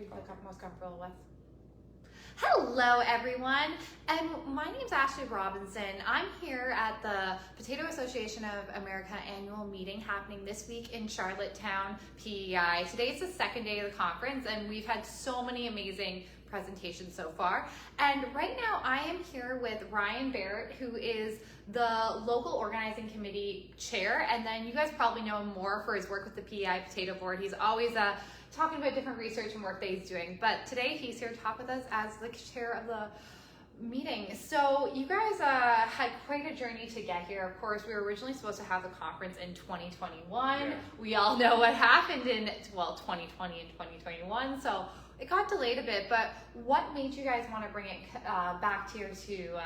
you feel most comfortable with. Hello everyone, and my name's Ashley Robinson. I'm here at the Potato Association of America Annual Meeting happening this week in Charlottetown, P.E.I. Today is the second day of the conference, and we've had so many amazing presentations so far. And right now I am here with Ryan Barrett, who is the local organizing committee chair, and then you guys probably know him more for his work with the P.E.I. Potato Board. He's always talking about different research and work that he's doing, but today he's here to talk with us as the chair of the meeting. So you guys had quite a journey to get here. Of course, we were originally supposed to have the conference in 2021. Yeah. We all know what happened in 2020 and 2021, so it got delayed a bit. But what made you guys want to bring it back here to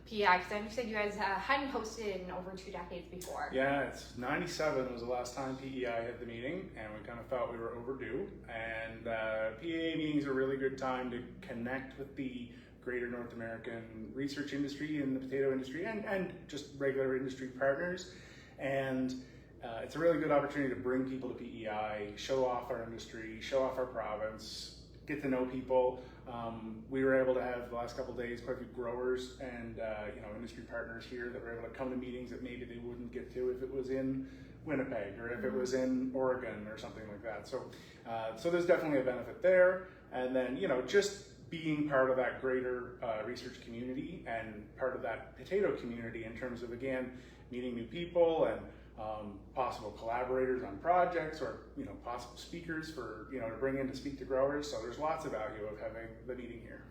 P.E.I.? Because I understand you guys hadn't hosted it in over 2 decades before. Yeah, it's 97 was the last time P.E.I. had the meeting, and we kind of felt we were overdue. And PAA meetings are a really good time to connect with the greater North American research industry and the potato industry, and just regular industry partners. And it's a really good opportunity to bring people to PEI, show off our industry, show off our province, get to know people. We were able to have the last couple of days quite a few growers and industry partners here that were able to come to meetings that maybe they wouldn't get to if it was in Winnipeg or if it was in Oregon or something like that. So there's definitely a benefit there. And then just being part of that greater research community and part of that potato community in terms of, again, meeting new people and possible collaborators on projects, or possible speakers for to bring in to speak to growers. So there's lots of value of having the meeting here.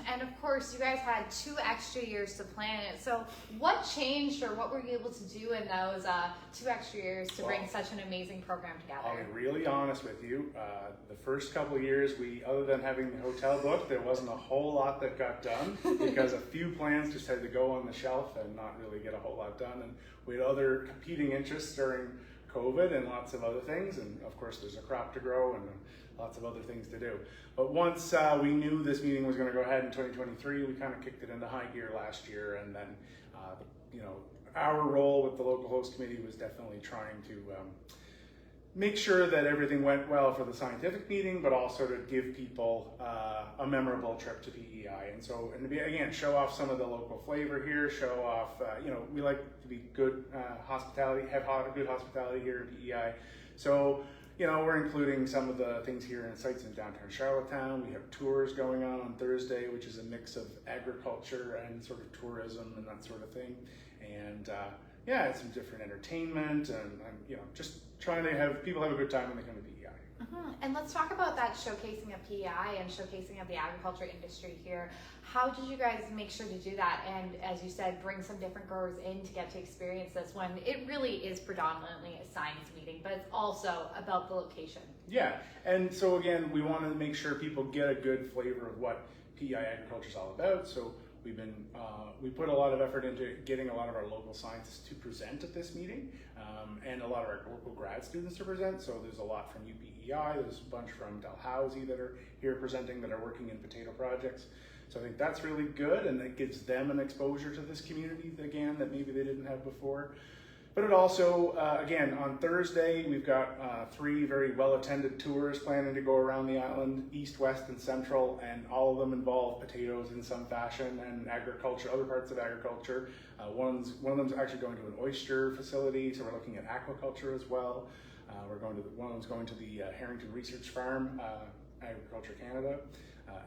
And of course, you guys had 2 extra years to plan it. So what changed, or what were you able to do in those 2 extra years to bring such an amazing program together? I'll be really honest with you. The first couple of years, other than having the hotel booked, there wasn't a whole lot that got done because a few plans just had to go on the shelf and not really get a whole lot done. And we had other competing interests during COVID and lots of other things. And of course, there's a crop to grow and lots of other things to do. But once we knew this meeting was going to go ahead in 2023, we kind of kicked it into high gear last year. And then, our role with the local host committee was definitely trying to make sure that everything went well for the scientific meeting, but also to give people a memorable trip to PEI. And so, again, show off some of the local flavor here, show off, we like to be good hospitality, have good hospitality here in PEI. So, we're including some of the things here in sites in downtown Charlottetown. We have tours going on Thursday, which is a mix of agriculture and sort of tourism and that sort of thing. And some different entertainment and just trying to have people have a good time when they come to PEI. And let's talk about that showcasing of PEI and showcasing of the agriculture industry here. How did you guys make sure to do that? And as you said, bring some different growers in to get to experience this when it really is predominantly a science meeting, but it's also about the location. Yeah, and so again, we want to make sure people get a good flavor of what PEI agriculture is all about. So we put a lot of effort into getting a lot of our local scientists to present at this meeting, and a lot of our local grad students to present. So there's a lot from UPEI, there's a bunch from Dalhousie that are here presenting that are working in potato projects. So I think that's really good, and it gives them an exposure to this community again that maybe they didn't have before. But it also, again, on Thursday, we've got 3 very well-attended tours planning to go around the island, east, west, and central, and all of them involve potatoes in some fashion and agriculture, other parts of agriculture. One of them's actually going to an oyster facility, so we're looking at aquaculture as well. One of them's going to the Harrington Research Farm, Agriculture Canada.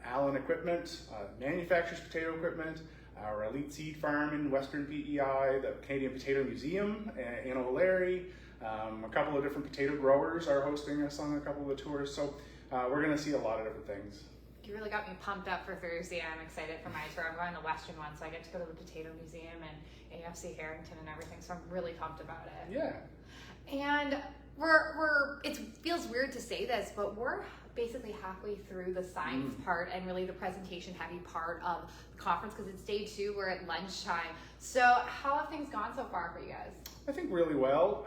Allen Equipment manufactures potato equipment. Our Elite Seed Farm in Western PEI, the Canadian Potato Museum in O'Larry, a couple of different potato growers are hosting us on a couple of the tours. So we're going to see a lot of different things. You really got me pumped up for Thursday. I'm excited for my tour. I'm going to the Western one, so I get to go to the Potato Museum and AFC Harrington and everything. So I'm really pumped about it. Yeah. And it feels weird to say this, but we're basically halfway through the science part and really the presentation heavy part of the conference, because it's day 2, we're at lunchtime. So how have things gone so far for you guys? I think really well.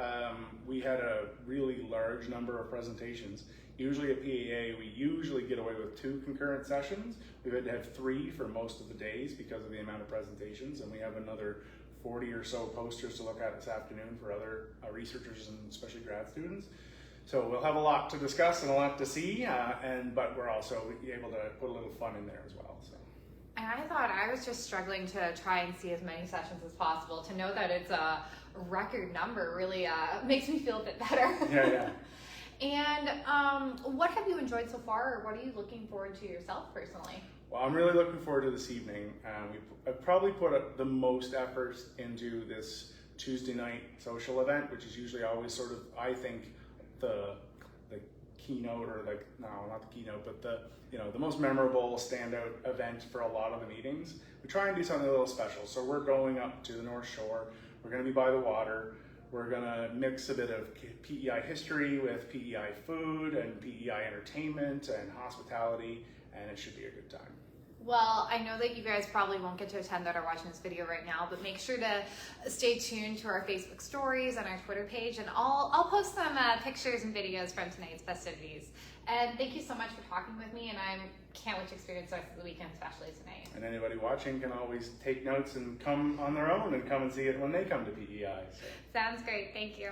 We had a really large number of presentations. Usually at PAA, we usually get away with 2 concurrent sessions. We've had to have 3 for most of the days because of the amount of presentations, and we have another 40 or so posters to look at this afternoon for other researchers and especially grad students. So we'll have a lot to discuss and a lot to see, but we're also able to put a little fun in there as well. So. And I thought I was just struggling to try and see as many sessions as possible. To know that it's a record number really makes me feel a bit better. Yeah. And what have you enjoyed so far, or what are you looking forward to yourself personally? Well, I'm really looking forward to this evening. I've probably put the most effort into this Tuesday night social event, which is usually always sort of, I think, the keynote, or not the keynote, but the most memorable standout event for a lot of the meetings. We try and do something a little special. So we're going up to the North Shore. We're going to be by the water. We're going to mix a bit of P.E.I. history with P.E.I. food and P.E.I. entertainment and hospitality, and it should be a good time. Well, I know that you guys probably won't get to attend that are watching this video right now, but make sure to stay tuned to our Facebook stories and our Twitter page, and I'll post some pictures and videos from tonight's festivities. And thank you so much for talking with me, and I can't wait to experience the rest of the weekend, especially tonight. And anybody watching can always take notes and come on their own and come and see it when they come to P.E.I. So. Sounds great. Thank you.